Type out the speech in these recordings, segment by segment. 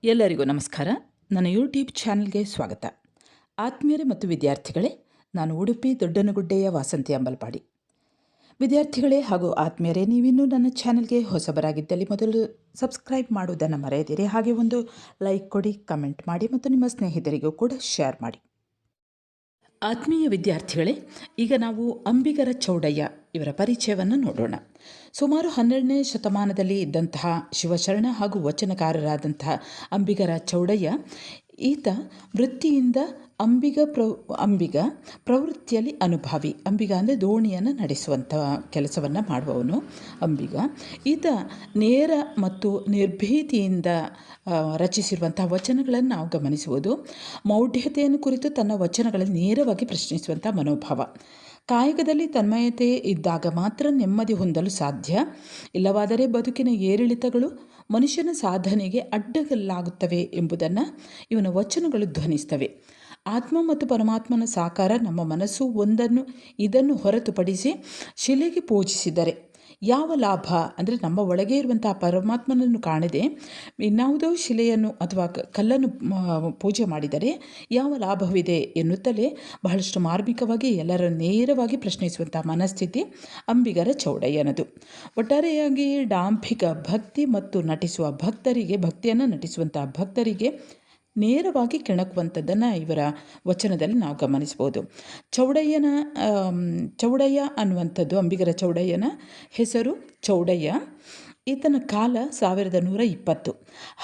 ಎಲ್ಲರಿಗೂ ನಮಸ್ಕಾರ. ನನ್ನ ಯೂಟ್ಯೂಬ್ ಚಾನಲ್ಗೆ ಸ್ವಾಗತ. ಆತ್ಮೀಯರೇ ಮತ್ತು ವಿದ್ಯಾರ್ಥಿಗಳೇ, ನಾನು ಉಡುಪಿ ದೊಡ್ಡನಗುಡ್ಡೆಯ ವಾಸಂತಿ ಅಂಬಲ್ಪಾಡಿ. ವಿದ್ಯಾರ್ಥಿಗಳೇ ಹಾಗೂ ಆತ್ಮೀಯರೇ, ನೀವಿನ್ನೂ ನನ್ನ ಚಾನಲ್ಗೆ ಹೊಸಬರಾಗಿದ್ದಲ್ಲಿ ಮೊದಲು ಸಬ್ಸ್ಕ್ರೈಬ್ ಮಾಡುವುದನ್ನು ಮರೆಯದಿರಿ. ಹಾಗೆ ಒಂದು ಲೈಕ್ ಕೊಡಿ, ಕಮೆಂಟ್ ಮಾಡಿ ಮತ್ತು ನಿಮ್ಮ ಸ್ನೇಹಿತರಿಗೂ ಕೂಡ ಶೇರ್ ಮಾಡಿ. ಆತ್ಮೀಯ ವಿದ್ಯಾರ್ಥಿಗಳೇ, ಈಗ ನಾವು ಅಂಬಿಗರ ಚೌಡಯ್ಯ ಇವರ ಪರಿಚಯವನ್ನು ನೋಡೋಣ. ಸುಮಾರು 12ನೇ ಶತಮಾನದಲ್ಲಿ ಇದ್ದಂತಹ ಶಿವಶರಣ ಹಾಗೂ ವಚನಕಾರರಾದಂತಹ ಅಂಬಿಗರ ಚೌಡಯ್ಯ ಈತ ವೃತ್ತಿಯಿಂದ ಅಂಬಿಗ ಪ್ರವೃತ್ತಿಯಲ್ಲಿ ಅನುಭವಿ. ಅಂಬಿಗ ಅಂದರೆ ದೋಣಿಯನ್ನು ನಡೆಸುವಂಥ ಕೆಲಸವನ್ನು ಮಾಡುವವನು ಅಂಬಿಗ. ಈತ ನೇರ ಮತ್ತು ನಿರ್ಭೀತಿಯಿಂದ ರಚಿಸಿರುವಂಥ ವಚನಗಳನ್ನು ನಾವು ಗಮನಿಸುವುದು. ಮೌಢ್ಯತೆಯನ್ನು ಕುರಿತು ತನ್ನ ವಚನಗಳಲ್ಲಿ ನೇರವಾಗಿ ಪ್ರಶ್ನಿಸುವಂಥ ಮನೋಭಾವ. ಕಾಯಕದಲ್ಲಿ ತನ್ಮಯತೆ ಇದ್ದಾಗ ಮಾತ್ರ ನೆಮ್ಮದಿ ಹೊಂದಲು ಸಾಧ್ಯ, ಇಲ್ಲವಾದರೆ ಬದುಕಿನ ಏರಿಳಿತಗಳು ಮನುಷ್ಯನ ಸಾಧನೆಗೆ ಅಡ್ಡಗಲ್ಲಾಗುತ್ತವೆ ಎಂಬುದನ್ನು ಇವನ ವಚನಗಳು ಧ್ವನಿಸ್ತವೆ. ಆತ್ಮ ಮತ್ತು ಪರಮಾತ್ಮನ ಸಾಕಾರ ನಮ್ಮ ಮನಸ್ಸು ಇದನ್ನು ಹೊರತುಪಡಿಸಿ ಶಿಲೆಗೆ ಪೂಜಿಸಿದರೆ ಯಾವ ಲಾಭ? ಅಂದರೆ ನಮ್ಮ ಒಳಗೆ ಇರುವಂತಹ ಪರಮಾತ್ಮನನ್ನು ಕಾಣದೆ ಇನ್ಯಾವುದೋ ಶಿಲೆಯನ್ನು ಅಥವಾ ಕಲ್ಲನ್ನು ಪೂಜೆ ಮಾಡಿದರೆ ಯಾವ ಲಾಭವಿದೆ ಎನ್ನುತ್ತಲೇ ಬಹಳಷ್ಟು ಮಾರ್ಮಿಕವಾಗಿ ಎಲ್ಲರನ್ನು ನೇರವಾಗಿ ಪ್ರಶ್ನಿಸುವಂಥ ಮನಸ್ಥಿತಿ ಅಂಬಿಗರ ಚೌಡಯ್ಯನದು. ಒಟ್ಟಾರೆಯಾಗಿ ಡಾಂಭಿಕ ಭಕ್ತಿ ಮತ್ತು ಭಕ್ತಿಯನ್ನು ನಟಿಸುವಂಥ ಭಕ್ತರಿಗೆ ನೇರವಾಗಿ ಕೆಣಕುವಂಥದ್ದನ್ನು ಇವರ ವಚನದಲ್ಲಿ ನಾವು ಗಮನಿಸ್ಬೋದು. ಚೌಡಯ್ಯ ಅನ್ನುವಂಥದ್ದು, ಅಂಬಿಗರ ಚೌಡಯ್ಯನ ಹೆಸರು ಚೌಡಯ್ಯ. ಈತನ ಕಾಲ 1120.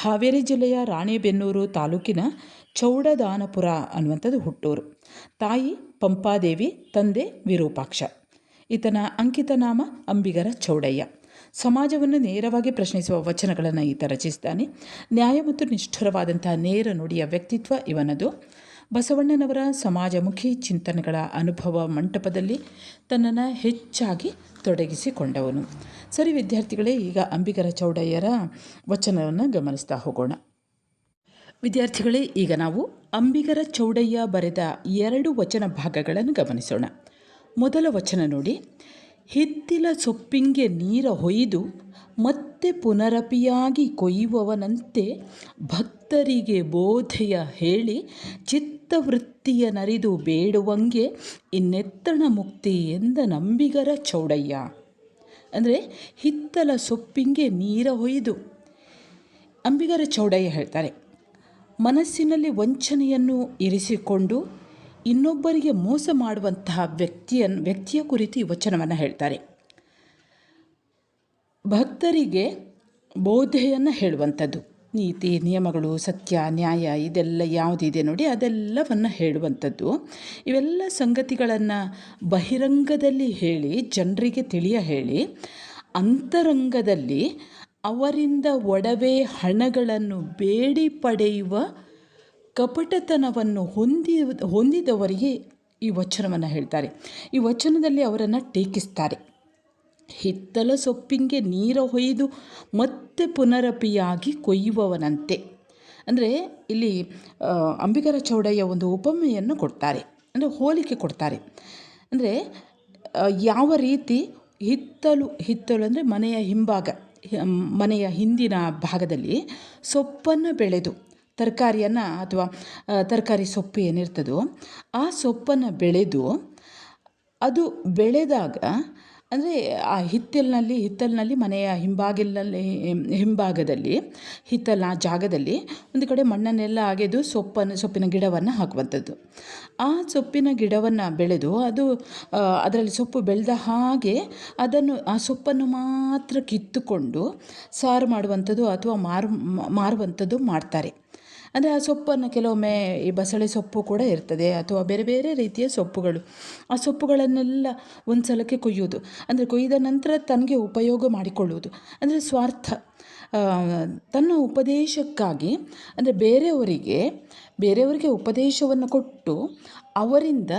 ಹಾವೇರಿ ಜಿಲ್ಲೆಯ ರಾಣೆಬೆನ್ನೂರು ತಾಲೂಕಿನ ಚೌಡದಾನಪುರ ಅನ್ನುವಂಥದ್ದು ಹುಟ್ಟೂರು. ತಾಯಿ ಪಂಪಾದೇವಿ, ತಂದೆ ವಿರೂಪಾಕ್ಷ. ಈತನ ಅಂಕಿತ ನಾಮ ಅಂಬಿಗರ ಚೌಡಯ್ಯ. ಸಮಾಜವನ್ನು ನೇರವಾಗಿ ಪ್ರಶ್ನಿಸುವ ವಚನಗಳನ್ನು ಈತ ರಚಿಸಿದ್ದಾನೆ. ನ್ಯಾಯ ಮತ್ತು ನಿಷ್ಠುರವಾದಂತಹ ನೇರ ನುಡಿಯ ವ್ಯಕ್ತಿತ್ವ ಇವನದು. ಬಸವಣ್ಣನವರ ಸಮಾಜಮುಖಿ ಚಿಂತನೆಗಳ ಅನುಭವ ಮಂಟಪದಲ್ಲಿ ತನ್ನನ್ನು ಹೆಚ್ಚಾಗಿ ತೊಡಗಿಸಿಕೊಂಡವನು. ಸರಿ ವಿದ್ಯಾರ್ಥಿಗಳೇ, ಈಗ ಅಂಬಿಗರ ಚೌಡಯ್ಯರ ವಚನವನ್ನು ಗಮನಿಸ್ತಾ ಹೋಗೋಣ. ವಿದ್ಯಾರ್ಥಿಗಳೇ, ಈಗ ನಾವು ಅಂಬಿಗರ ಚೌಡಯ್ಯ ಬರೆದ 2 ವಚನ ಭಾಗಗಳನ್ನು ಗಮನಿಸೋಣ. ಮೊದಲ ವಚನ ನೋಡಿ. ಹಿತ್ತಿಲ ಸೊಪ್ಪಿಂಗೆ ನೀರ ಹೊಯ್ದು ಮತ್ತೆ ಪುನರಪಿಯಾಗಿ ಕೊಯ್ಯುವವನಂತೆ ಭಕ್ತರಿಗೆ ಬೋಧೆಯ ಹೇಳಿ ಚಿತ್ತವೃತ್ತಿಯ ನರಿದು ಬೇಡುವಂಗೆ ಇನ್ನೆತ್ತಣ ಮುಕ್ತಿ ಎಂದ ನಂಬಿಗರ ಚೌಡಯ್ಯ. ಅಂದರೆ ಹಿತ್ತಲ ಸೊಪ್ಪಿಂಗೆ ನೀರ ಹೊಯ್ದು ಅಂಬಿಗರ ಚೌಡಯ್ಯ ಹೇಳ್ತಾರೆ, ಮನಸ್ಸಿನಲ್ಲಿ ವಂಚನೆಯನ್ನು ಇರಿಸಿಕೊಂಡು ಇನ್ನೊಬ್ಬರಿಗೆ ಮೋಸ ಮಾಡುವಂತಹ ವ್ಯಕ್ತಿಯ ಕುರಿತು ಈ ವಚನವನ್ನು ಹೇಳ್ತಾರೆ. ಭಕ್ತರಿಗೆ ಬೋಧೆಯನ್ನು ಹೇಳುವಂಥದ್ದು, ನೀತಿ ನಿಯಮಗಳು, ಸತ್ಯ ನ್ಯಾಯ, ಇದೆಲ್ಲ ಯಾವುದಿದೆ ನೋಡಿ ಅದೆಲ್ಲವನ್ನು ಹೇಳುವಂಥದ್ದು. ಇವೆಲ್ಲ ಸಂಗತಿಗಳನ್ನು ಬಹಿರಂಗದಲ್ಲಿ ಹೇಳಿ ಜನರಿಗೆ ಹೇಳಿ ಅಂತರಂಗದಲ್ಲಿ ಅವರಿಂದ ಒಡವೆ ಹಣಗಳನ್ನು ಬೇಡಿ ಪಡೆಯುವ ಕಪಟತನವನ್ನು ಹೊಂದಿದವರಿಗೆ ಈ ವಚನವನ್ನು ಹೇಳ್ತಾರೆ. ಈ ವಚನದಲ್ಲಿ ಅವರನ್ನು ಟೀಕಿಸ್ತಾರೆ. ಹಿತ್ತಲ ಸೊಪ್ಪಿಂಗೆ ನೀರ ಹೊಯ್ದು ಮತ್ತೆ ಪುನರಪಿಯಾಗಿ ಕೊಯ್ಯುವವನಂತೆ. ಅಂದರೆ ಇಲ್ಲಿ ಅಂಬಿಗರ ಚೌಡಯ್ಯ ಒಂದು ಉಪಮೆಯನ್ನು ಕೊಡ್ತಾರೆ, ಅಂದರೆ ಹೋಲಿಕೆ ಕೊಡ್ತಾರೆ. ಅಂದರೆ ಯಾವ ರೀತಿ ಹಿತ್ತಲು ಅಂದರೆ ಮನೆಯ ಹಿಂದಿನ ಭಾಗದಲ್ಲಿ ಸೊಪ್ಪನ್ನು ಬೆಳೆದು ತರಕಾರಿಯನ್ನು ಅಥವಾ ತರಕಾರಿ ಸೊಪ್ಪು ಏನಿರ್ತದೋ ಆ ಸೊಪ್ಪನ್ನು ಬೆಳೆದು ಅದು ಬೆಳೆದಾಗ ಅಂದರೆ ಆ ಹಿತ್ತಲಿನಲ್ಲಿ ಮನೆಯ ಹಿಂಭಾಗದಲ್ಲಿ ಹಿತ್ತಲಿನ ಜಾಗದಲ್ಲಿ ಒಂದು ಕಡೆ ಮಣ್ಣನ್ನೆಲ್ಲ ಅಗೆದು ಸೊಪ್ಪಿನ ಗಿಡವನ್ನು ಹಾಕುವಂಥದ್ದು. ಆ ಸೊಪ್ಪಿನ ಗಿಡವನ್ನು ಬೆಳೆದು ಅದರಲ್ಲಿ ಸೊಪ್ಪು ಬೆಳೆದ ಹಾಗೆ ಆ ಸೊಪ್ಪನ್ನು ಮಾತ್ರ ಕಿತ್ತುಕೊಂಡು ಸಾರು ಮಾಡುವಂಥದ್ದು ಅಥವಾ ಮಾರುವಂಥದ್ದು ಮಾಡ್ತಾರೆ. ಅಂದರೆ ಆ ಸೊಪ್ಪನ್ನು ಕೆಲವೊಮ್ಮೆ ಈ ಬಸಳೆ ಸೊಪ್ಪು ಕೂಡ ಇರ್ತದೆ ಅಥವಾ ಬೇರೆ ಬೇರೆ ರೀತಿಯ ಸೊಪ್ಪುಗಳು, ಆ ಸೊಪ್ಪುಗಳನ್ನೆಲ್ಲ ಒಂದು ಸಲಕ್ಕೆ ಕೊಯ್ಯೋದು. ಅಂದರೆ ಕೊಯ್ದ ನಂತರ ತನಗೆ ಉಪಯೋಗ ಮಾಡಿಕೊಳ್ಳುವುದು. ಅಂದರೆ ಸ್ವಾರ್ಥ, ತನ್ನ ಉಪದೇಶಕ್ಕಾಗಿ ಅಂದರೆ ಬೇರೆಯವರಿಗೆ ಉಪದೇಶವನ್ನು ಕೊಟ್ಟು ಅವರಿಂದ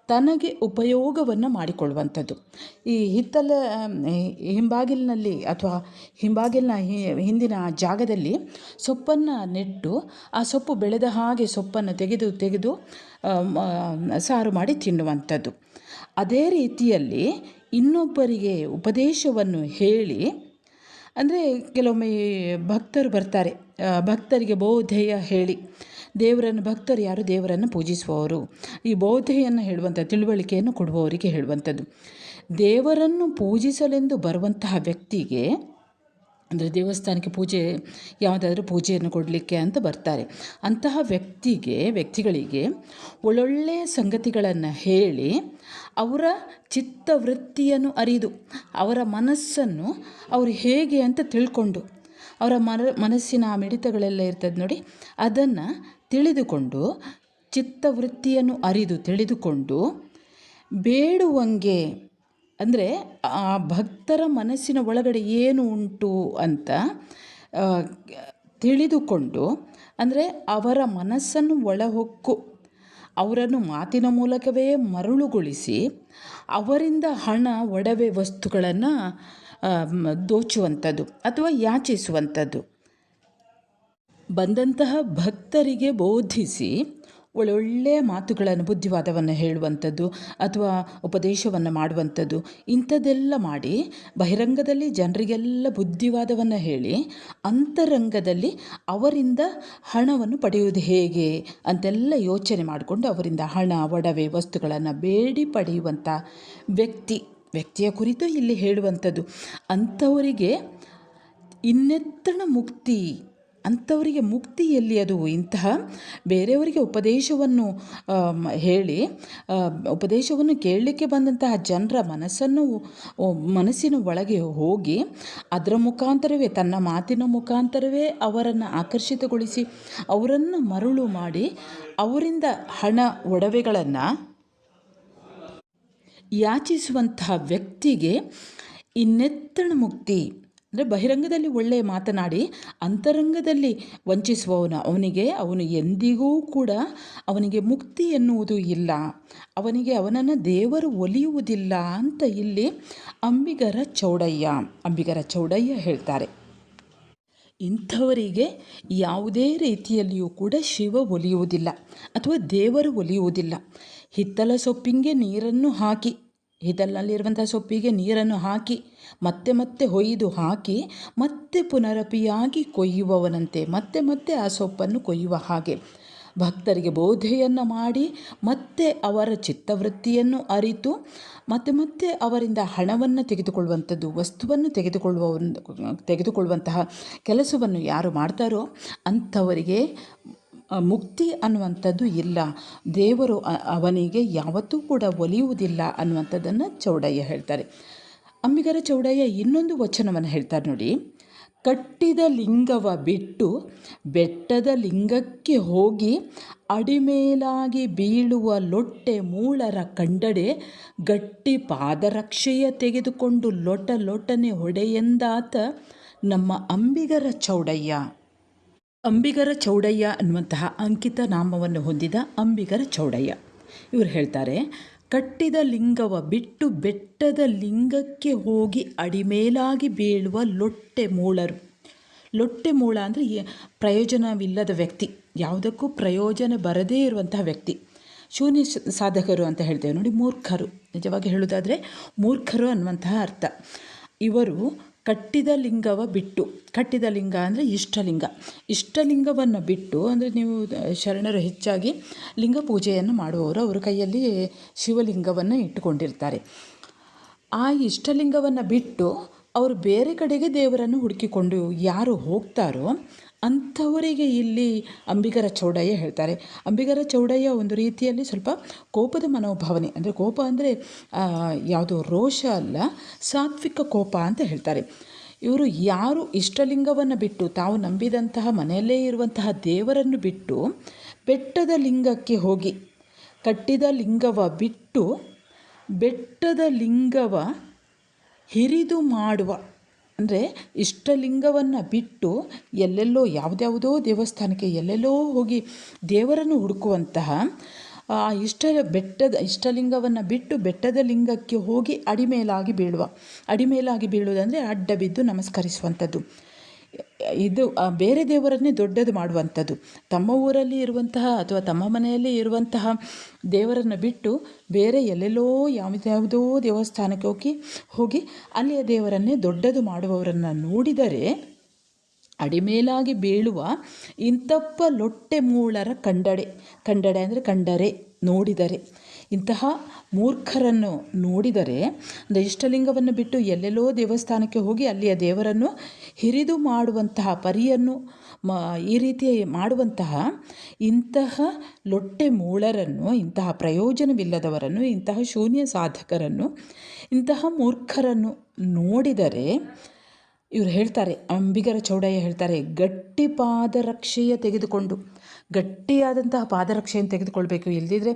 ತನಗೆ ಉಪಯೋಗವನ್ನು ಮಾಡಿಕೊಳ್ಳುವಂಥದ್ದು. ಈ ಹಿಂಬಾಗಿಲಿನಲ್ಲಿ ಅಥವಾ ಹಿಂಬಾಗಿಲಿನ ಹಿಂದಿನ ಜಾಗದಲ್ಲಿ ಸೊಪ್ಪನ್ನು ನೆಟ್ಟು ಆ ಸೊಪ್ಪು ಬೆಳೆದ ಹಾಗೆ ಸೊಪ್ಪನ್ನು ತೆಗೆದು ಸಾರು ಮಾಡಿ ತಿನ್ನುವಂಥದ್ದು. ಅದೇ ರೀತಿಯಲ್ಲಿ ಇನ್ನೊಬ್ಬರಿಗೆ ಉಪದೇಶವನ್ನು ಹೇಳಿ ಅಂದರೆ ಕೆಲವೊಮ್ಮೆ ಭಕ್ತರು ಬರ್ತಾರೆ, ಭಕ್ತರಿಗೆ ಬೋಧೆಯ ಹೇಳಿ ಭಕ್ತರು ಯಾರು ದೇವರನ್ನು ಪೂಜಿಸುವವರು, ಈ ಬೋಧೆಯನ್ನು ಹೇಳುವಂಥ ತಿಳುವಳಿಕೆಯನ್ನು ಕೊಡುವವರಿಗೆ ಹೇಳುವಂಥದ್ದು. ದೇವರನ್ನು ಪೂಜಿಸಲೆಂದು ಬರುವಂತಹ ವ್ಯಕ್ತಿಗೆ, ಅಂದರೆ ದೇವಸ್ಥಾನಕ್ಕೆ ಯಾವುದಾದ್ರೂ ಪೂಜೆಯನ್ನು ಕೊಡಲಿಕ್ಕೆ ಅಂತ ಬರ್ತಾರೆ, ಅಂತಹ ವ್ಯಕ್ತಿಗಳಿಗೆ ಒಳ್ಳೊಳ್ಳೆಯ ಸಂಗತಿಗಳನ್ನು ಹೇಳಿ ಅವರ ಚಿತ್ತವೃತ್ತಿಯನ್ನು ಅರಿದು ಅವರ ಮನಸ್ಸನ್ನು ಅವರು ಹೇಗೆ ಅಂತ ತಿಳ್ಕೊಂಡು, ಅವರ ಮನಸ್ಸಿನ ಮಿಡಿತಗಳೆಲ್ಲ ಇರ್ತದೆ ನೋಡಿ, ಅದನ್ನು ತಿಳಿದುಕೊಂಡು ಚಿತ್ತವೃತ್ತಿಯನ್ನು ಅರಿದು ತಿಳಿದುಕೊಂಡು ಬೇಡುವಂಗೆ, ಅಂದರೆ ಆ ಭಕ್ತರ ಮನಸ್ಸಿನ ಒಳಗಡೆ ಏನು ಉಂಟು ಅಂತ ತಿಳಿದುಕೊಂಡು, ಅಂದರೆ ಅವರ ಮನಸ್ಸನ್ನು ಒಳಹೊಕ್ಕು ಅವರನ್ನು ಮಾತಿನ ಮೂಲಕವೇ ಮರುಳುಗೊಳಿಸಿ ಅವರಿಂದ ಹಣ, ಒಡವೆ, ವಸ್ತುಗಳನ್ನು ದೋಚುವಂಥದ್ದು ಅಥವಾ ಯಾಚಿಸುವಂಥದ್ದು. ಬಂದಂತಹ ಭಕ್ತರಿಗೆ ಬೋಧಿಸಿ ಒಳ್ಳೊಳ್ಳೆಯ ಮಾತುಗಳನ್ನು, ಬುದ್ಧಿವಾದವನ್ನು ಹೇಳುವಂಥದ್ದು ಅಥವಾ ಉಪದೇಶವನ್ನು ಮಾಡುವಂಥದ್ದು, ಇಂಥದ್ದೆಲ್ಲ ಮಾಡಿ ಬಹಿರಂಗದಲ್ಲಿ ಜನರಿಗೆಲ್ಲ ಬುದ್ಧಿವಾದವನ್ನು ಹೇಳಿ ಅಂತರಂಗದಲ್ಲಿ ಅವರಿಂದ ಹಣವನ್ನು ಪಡೆಯುವುದು ಹೇಗೆ ಅಂತೆಲ್ಲ ಯೋಚನೆ ಮಾಡಿಕೊಂಡು ಅವರಿಂದ ಹಣ, ಒಡವೆ, ವಸ್ತುಗಳನ್ನು ಬೇಡಿ ಪಡೆಯುವಂಥ ವ್ಯಕ್ತಿಯ ಕುರಿತು ಇಲ್ಲಿ ಹೇಳುವಂಥದ್ದು. ಅಂಥವರಿಗೆ ಇನ್ನೆತ್ತಣ ಮುಕ್ತಿ, ಅಂಥವರಿಗೆ ಮುಕ್ತಿ ಎಲ್ಲಿ? ಅದು ಇಂತಹ ಬೇರೆಯವರಿಗೆ ಉಪದೇಶವನ್ನು ಕೇಳಲಿಕ್ಕೆ ಬಂದಂತಹ ಜನರ ಮನಸ್ಸಿನ ಒಳಗೆ ಹೋಗಿ ಅದರ ಮುಖಾಂತರವೇ, ತನ್ನ ಮಾತಿನ ಮುಖಾಂತರವೇ ಅವರನ್ನು ಆಕರ್ಷಿತಗೊಳಿಸಿ ಅವರನ್ನು ಮರುಳು ಮಾಡಿ ಅವರಿಂದ ಹಣ, ಒಡವೆಗಳನ್ನು ಯಾಚಿಸುವಂತಹ ವ್ಯಕ್ತಿಗೆ ಇನ್ನೆತ್ತಣ ಮುಕ್ತಿ. ಅಂದರೆ ಬಹಿರಂಗದಲ್ಲಿ ಒಳ್ಳೆಯ ಮಾತನಾಡಿ ಅಂತರಂಗದಲ್ಲಿ ವಂಚಿಸುವವನು, ಅವನು ಎಂದಿಗೂ ಕೂಡ ಅವನಿಗೆ ಮುಕ್ತಿ ಎನ್ನುವುದು ಇಲ್ಲ, ಅವನನ್ನು ದೇವರು ಒಲಿಯುವುದಿಲ್ಲ ಅಂತ ಇಲ್ಲಿ ಅಂಬಿಗರ ಚೌಡಯ್ಯ ಹೇಳ್ತಾರೆ. ಇಂಥವರಿಗೆ ಯಾವುದೇ ರೀತಿಯಲ್ಲಿಯೂ ಕೂಡ ಶಿವ ಒಲಿಯುವುದಿಲ್ಲ ಅಥವಾ ದೇವರು ಒಲಿಯುವುದಿಲ್ಲ. ಹಿತ್ತಲ ಸೊಪ್ಪಿಗೆ ನೀರನ್ನು ಹಾಕಿ, ಹಿತ್ತಲಿನಲ್ಲಿರುವಂಥ ಸೊಪ್ಪಿಗೆ ನೀರನ್ನು ಹಾಕಿ ಮತ್ತೆ ಹೊಯ್ದು ಹಾಕಿ ಮತ್ತೆ ಪುನರಪಿಯಾಗಿ ಕೊಯ್ಯುವವನಂತೆ ಮತ್ತೆ ಆ ಸೊಪ್ಪನ್ನು ಕೊಯ್ಯುವ ಹಾಗೆ ಭಕ್ತರಿಗೆ ಬೋಧೆಯನ್ನು ಮಾಡಿ ಮತ್ತೆ ಅವರ ಚಿತ್ತವೃತ್ತಿಯನ್ನು ಅರಿತು ಮತ್ತೆ ಅವರಿಂದ ಹಣವನ್ನು ತೆಗೆದುಕೊಳ್ಳುವಂಥದ್ದು, ವಸ್ತುವನ್ನು ತೆಗೆದುಕೊಳ್ಳುವಂತಹ ಕೆಲಸವನ್ನು ಯಾರು ಮಾಡ್ತಾರೋ ಅಂಥವರಿಗೆ ಮುಕ್ತಿ ಅನ್ನುವಂಥದ್ದು ಇಲ್ಲ, ದೇವರು ಅವನಿಗೆ ಯಾವತ್ತೂ ಕೂಡ ಒಲಿಯುವುದಿಲ್ಲ ಅನ್ನುವಂಥದ್ದನ್ನು ಚೌಡಯ್ಯ ಹೇಳ್ತಾರೆ. ಅಂಬಿಗರ ಚೌಡಯ್ಯ ಇನ್ನೊಂದು ವಚನವನ್ನು ಹೇಳ್ತಾರೆ ನೋಡಿ. ಕಟ್ಟಿದ ಲಿಂಗವ ಬಿಟ್ಟು ಬೆಟ್ಟದ ಲಿಂಗಕ್ಕೆ ಹೋಗಿ ಅಡಿಮೇಲಾಗಿ ಬೀಳುವ ಲೊಟ್ಟೆ ಮೂಳರ ಕಂಡಡೆ ಗಟ್ಟಿ ಪಾದರಕ್ಷೆಯ ತೆಗೆದುಕೊಂಡು ಲೊಟನೆ ಹೊಡೆಯೆಂದಾತ ನಮ್ಮ ಅಂಬಿಗರ ಚೌಡಯ್ಯ ಅನ್ನುವಂತಹ ಅಂಕಿತ ನಾಮವನ್ನು ಹೊಂದಿದ ಅಂಬಿಗರ ಚೌಡಯ್ಯ ಇವರು ಹೇಳ್ತಾರೆ, ಕಟ್ಟಿದ ಲಿಂಗವ ಬಿಟ್ಟು ಬೆಟ್ಟದ ಲಿಂಗಕ್ಕೆ ಹೋಗಿ ಅಡಿಮೇಲಾಗಿ ಬೀಳುವ ಲೊಟ್ಟೆ ಮೂಳ ಅಂದರೆ ಪ್ರಯೋಜನವಿಲ್ಲದ ವ್ಯಕ್ತಿ, ಯಾವುದಕ್ಕೂ ಪ್ರಯೋಜನ ಬರದೇ ಇರುವಂತಹ ವ್ಯಕ್ತಿ, ಶೂನ್ಯ ಸಾಧಕರು ಅಂತ ಹೇಳ್ತೇವೆ ನೋಡಿ, ಮೂರ್ಖರು. ನಿಜವಾಗಿ ಹೇಳುವುದಾದರೆ ಮೂರ್ಖರು ಅನ್ನುವಂತಹ ಅರ್ಥ. ಇವರು ಕಟ್ಟಿದ ಲಿಂಗವ ಬಿಟ್ಟು, ಕಟ್ಟಿದ ಲಿಂಗ ಅಂದರೆ ಇಷ್ಟಲಿಂಗವನ್ನು ಬಿಟ್ಟು, ಅಂದರೆ ನೀವು ಶರಣರು ಹೆಚ್ಚಾಗಿ ಲಿಂಗ ಪೂಜೆಯನ್ನು ಮಾಡುವವರು, ಅವರ ಕೈಯಲ್ಲಿ ಶಿವಲಿಂಗವನ್ನು ಇಟ್ಟುಕೊಂಡಿರ್ತಾರೆ. ಆ ಇಷ್ಟಲಿಂಗವನ್ನು ಬಿಟ್ಟು ಅವರು ಬೇರೆ ಕಡೆಗೆ ದೇವರನ್ನು ಹುಡುಕಿಕೊಂಡು ಯಾರು ಹೋಗ್ತಾರೋ ಅಂಥವರಿಗೆ ಇಲ್ಲಿ ಅಂಬಿಗರ ಚೌಡಯ್ಯ ಹೇಳ್ತಾರೆ. ಅಂಬಿಗರ ಚೌಡಯ್ಯ ಒಂದು ರೀತಿಯಲ್ಲಿ ಸ್ವಲ್ಪ ಕೋಪದ ಮನೋಭಾವನೆ, ಅಂದರೆ ಕೋಪ ಅಂದರೆ ಯಾವುದೋ ರೋಷ ಅಲ್ಲ, ಸಾತ್ವಿಕ ಕೋಪ ಅಂತ ಹೇಳ್ತಾರೆ. ಇವರು ಯಾರು ಇಷ್ಟಲಿಂಗವನ್ನು ಬಿಟ್ಟು, ತಾವು ನಂಬಿದಂತಹ ಮನೆಯಲ್ಲೇ ಇರುವಂತಹ ದೇವರನ್ನು ಬಿಟ್ಟು ಬೆಟ್ಟದ ಲಿಂಗಕ್ಕೆ ಹೋಗಿ, ಕಟ್ಟಿದ ಲಿಂಗವ ಬಿಟ್ಟು ಬೆಟ್ಟದ ಲಿಂಗವ ಹಿರಿದು ಮಾಡುವ, ಅಂದರೆ ಇಷ್ಟಲಿಂಗವನ್ನು ಬಿಟ್ಟು ಎಲ್ಲೆಲ್ಲೋ ಯಾವುದ್ಯಾವುದೋ ದೇವಸ್ಥಾನಕ್ಕೆ ಎಲ್ಲೆಲ್ಲೋ ಹೋಗಿ ದೇವರನ್ನು ಹುಡುಕುವಂತಹ ಇಷ್ಟಲಿಂಗವನ್ನು ಬಿಟ್ಟು ಬೆಟ್ಟದ ಲಿಂಗಕ್ಕೆ ಹೋಗಿ ಅಡಿಮೇಲಾಗಿ ಬೀಳುವುದಂದರೆ ಅಡ್ಡ ಬಿದ್ದು ನಮಸ್ಕರಿಸುವಂಥದ್ದು. ಇದು ಬೇರೆ ದೇವರನ್ನೇ ದೊಡ್ಡದು ಮಾಡುವಂಥದ್ದು. ತಮ್ಮ ಊರಲ್ಲಿ ಇರುವಂತಹ ಅಥವಾ ತಮ್ಮ ಮನೆಯಲ್ಲಿ ಇರುವಂತಹ ದೇವರನ್ನು ಬಿಟ್ಟು ಬೇರೆ ಎಲ್ಲೆಲ್ಲೋ ಯಾವುದ್ಯಾವುದೋ ದೇವಸ್ಥಾನಕ್ಕೆ ಹೋಗಿ ಅಲ್ಲಿಯ ದೇವರನ್ನೇ ದೊಡ್ಡದು ಮಾಡುವವರನ್ನು ನೋಡಿದರೆ ಅಡಿಮೇಲಾಗಿ ಬೀಳುವ ಇಂತಪ್ಪ ಲೊಟ್ಟೆ ಮೂಳರ ಕಂಡಡೆ ಅಂದರೆ ಕಂಡರೆ, ನೋಡಿದರೆ, ಇಂತಹ ಮೂರ್ಖರನ್ನು ನೋಡಿದರೆ, ಅಂದರೆ ಇಷ್ಟಲಿಂಗವನ್ನು ಬಿಟ್ಟು ಎಲ್ಲೆಲ್ಲೋ ದೇವಸ್ಥಾನಕ್ಕೆ ಹೋಗಿ ಅಲ್ಲಿಯ ದೇವರನ್ನು ಹಿರಿದು ಮಾಡುವಂತಹ ಪರಿಯನ್ನು ಈ ರೀತಿ ಮಾಡುವಂತಹ ಇಂತಹ ಲೊಟ್ಟೆ ಮೂಳರನ್ನು, ಇಂತಹ ಪ್ರಯೋಜನವಿಲ್ಲದವರನ್ನು, ಇಂತಹ ಶೂನ್ಯ ಸಾಧಕರನ್ನು, ಇಂತಹ ಮೂರ್ಖರನ್ನು ನೋಡಿದರೆ ಇವರು ಹೇಳ್ತಾರೆ, ಅಂಬಿಗರ ಚೌಡಯ್ಯ ಹೇಳ್ತಾರೆ, ಗಟ್ಟಿ ಪಾದರಕ್ಷೆಯ ತೆಗೆದುಕೊಂಡು, ಗಟ್ಟಿಯಾದಂತಹ ಪಾದರಕ್ಷೆಯನ್ನು ತೆಗೆದುಕೊಳ್ಬೇಕು. ಇಲ್ಲದಿದ್ದರೆ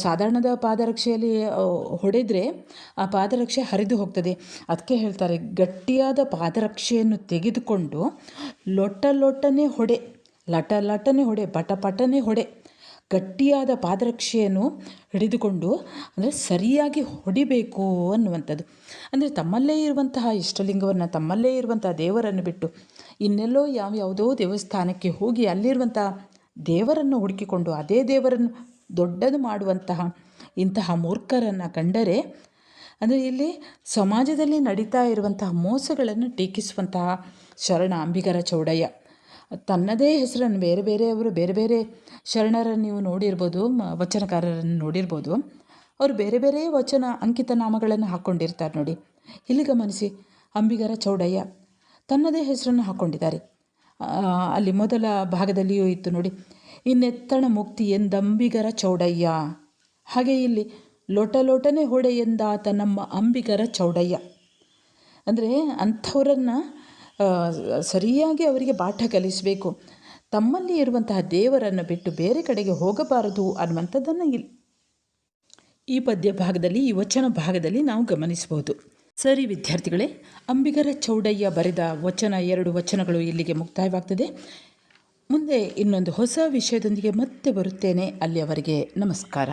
ಸಾಧಾರಣದ ಪಾದರಕ್ಷೆಯಲ್ಲಿ ಹೊಡೆದರೆ ಆ ಪಾದರಕ್ಷೆ ಹರಿದು ಹೋಗ್ತದೆ. ಅದಕ್ಕೆ ಹೇಳ್ತಾರೆ, ಗಟ್ಟಿಯಾದ ಪಾದರಕ್ಷೆಯನ್ನು ತೆಗೆದುಕೊಂಡು ಲೊಟ್ಟನೆ ಹೊಡೆ, ಲಟನೆ ಹೊಡೆ, ಪಟನೆ ಹೊಡೆ, ಗಟ್ಟಿಯಾದ ಪಾದರಕ್ಷೆಯನ್ನು ಹಿಡಿದುಕೊಂಡು, ಅಂದರೆ ಸರಿಯಾಗಿ ಹೊಡಿಬೇಕು ಅನ್ನುವಂಥದ್ದು. ಅಂದರೆ ತಮ್ಮಲ್ಲೇ ಇರುವಂತಹ ಇಷ್ಟಲಿಂಗವನ್ನು, ತಮ್ಮಲ್ಲೇ ಇರುವಂತಹ ದೇವರನ್ನು ಬಿಟ್ಟು ಇನ್ನೆಲ್ಲೋ ಯಾವುದೋ ದೇವಸ್ಥಾನಕ್ಕೆ ಹೋಗಿ ಅಲ್ಲಿರುವಂತಹ ದೇವರನ್ನು ಹುಡುಕಿಕೊಂಡು ಅದೇ ದೇವರನ್ನು ದೊಡ್ಡದು ಮಾಡುವಂತಹ ಇಂತಹ ಮೂರ್ಖರನ್ನು ಕಂಡರೆ, ಅಂದರೆ ಇಲ್ಲಿ ಸಮಾಜದಲ್ಲಿ ನಡೀತಾ ಇರುವಂತಹ ಮೋಸಗಳನ್ನು ಟೀಕಿಸುವಂತಹ ಶರಣ ಅಂಬಿಗರ ಚೌಡಯ್ಯ. ತನ್ನದೇ ಹೆಸರನ್ನು ಬೇರೆಯವರು ಬೇರೆ ಶರಣರನ್ನು ನೀವು ನೋಡಿರ್ಬೋದು, ವಚನಕಾರರನ್ನು ನೋಡಿರ್ಬೋದು. ಅವರು ಬೇರೆ ವಚನ ಅಂಕಿತ ನಾಮಗಳನ್ನು ಹಾಕ್ಕೊಂಡಿರ್ತಾರೆ ನೋಡಿ. ಇಲ್ಲಿ ಗಮನಿಸಿ, ಅಂಬಿಗರ ಚೌಡಯ್ಯ ತನ್ನದೇ ಹೆಸರನ್ನು ಹಾಕ್ಕೊಂಡಿದ್ದಾರೆ. ಅಲ್ಲಿ ಮೊದಲ ಭಾಗದಲ್ಲಿಯೂ ಇತ್ತು ನೋಡಿ, ಇನ್ನೆತ್ತಣ ಮುಕ್ತಿ ಎಂದಂಬಿಗರ ಚೌಡಯ್ಯ. ಹಾಗೆ ಇಲ್ಲಿ ಲೊಟನೆ ಹೊಡೆ ಎಂದಾತ ನಮ್ಮ ಅಂಬಿಗರ ಚೌಡಯ್ಯ. ಅಂದರೆ ಅಂಥವರನ್ನು ಸರಿಯಾಗಿ ಅವರಿಗೆ ಪಾಠ ಕಲಿಸಬೇಕು. ತಮ್ಮಲ್ಲಿ ಇರುವಂತಹ ದೇವರನ್ನು ಬಿಟ್ಟು ಬೇರೆ ಕಡೆಗೆ ಹೋಗಬಾರದು ಅನ್ನುವಂಥದ್ದನ್ನು ಈ ಪದ್ಯ ಭಾಗದಲ್ಲಿ, ಈ ವಚನ ಭಾಗದಲ್ಲಿ ನಾವು ಗಮನಿಸಬಹುದು. ಸರಿ ವಿದ್ಯಾರ್ಥಿಗಳೇ, ಅಂಬಿಗರ ಚೌಡಯ್ಯ ಬರೆದ 2 ವಚನಗಳು ಇಲ್ಲಿಗೆ ಮುಕ್ತಾಯವಾಗ್ತದೆ. ಮುಂದೆ ಇನ್ನೊಂದು ಹೊಸ ವಿಷಯದೊಂದಿಗೆ ಮತ್ತೆ ಬರುತ್ತೇನೆ. ಅಲ್ಲಿಯವರೆಗೆ ನಮಸ್ಕಾರ.